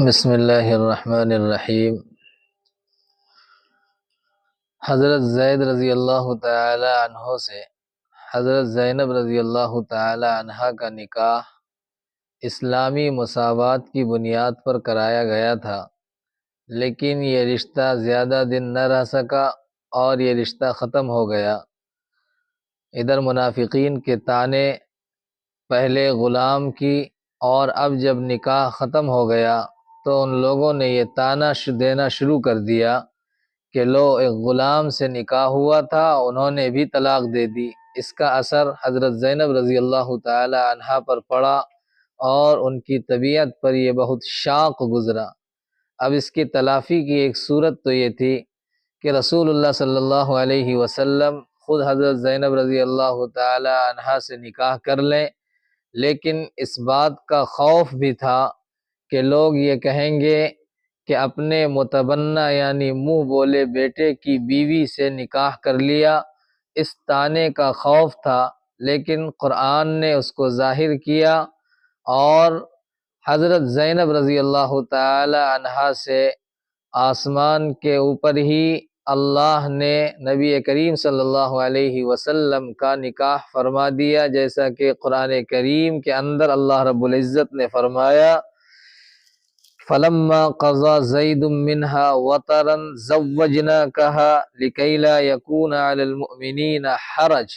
بسم اللہ الرحمن الرحیم۔ حضرت زید رضی اللہ تعالی عنہ سے حضرت زینب رضی اللہ تعالی عنہ کا نکاح اسلامی مساوات کی بنیاد پر کرایا گیا تھا، لیکن یہ رشتہ زیادہ دن نہ رہ سکا اور یہ رشتہ ختم ہو گیا۔ ادھر منافقین کے طعنے پہلے غلام کی، اور اب جب نکاح ختم ہو گیا تو ان لوگوں نے یہ طعنہ دینا شروع کر دیا کہ لو، ایک غلام سے نکاح ہوا تھا، انہوں نے بھی طلاق دے دی۔ اس کا اثر حضرت زینب رضی اللہ تعالی عنہا پر پڑا اور ان کی طبیعت پر یہ بہت شاق گزرا۔ اب اس کی تلافی کی ایک صورت تو یہ تھی کہ رسول اللہ صلی اللہ علیہ وسلم خود حضرت زینب رضی اللہ تعالی عنہا سے نکاح کر لیں، لیکن اس بات کا خوف بھی تھا کہ لوگ یہ کہیں گے کہ اپنے متبنہ یعنی منہ بولے بیٹے کی بیوی سے نکاح کر لیا۔ اس طعنے کا خوف تھا، لیکن قرآن نے اس کو ظاہر کیا اور حضرت زینب رضی اللہ تعالی عنہا سے آسمان کے اوپر ہی اللہ نے نبی کریم صلی اللہ علیہ وسلم کا نکاح فرما دیا، جیسا کہ قرآن کریم کے اندر اللہ رب العزت نے فرمایا فَلَمَّا قَضَى زَيْدٌ مِّنْهَا وَطَرًا زَوَّجْنَاكَهَا لِكَيْ لَا يَكُونَ عَلَى الْمُؤْمِنِينَ حَرَجٌ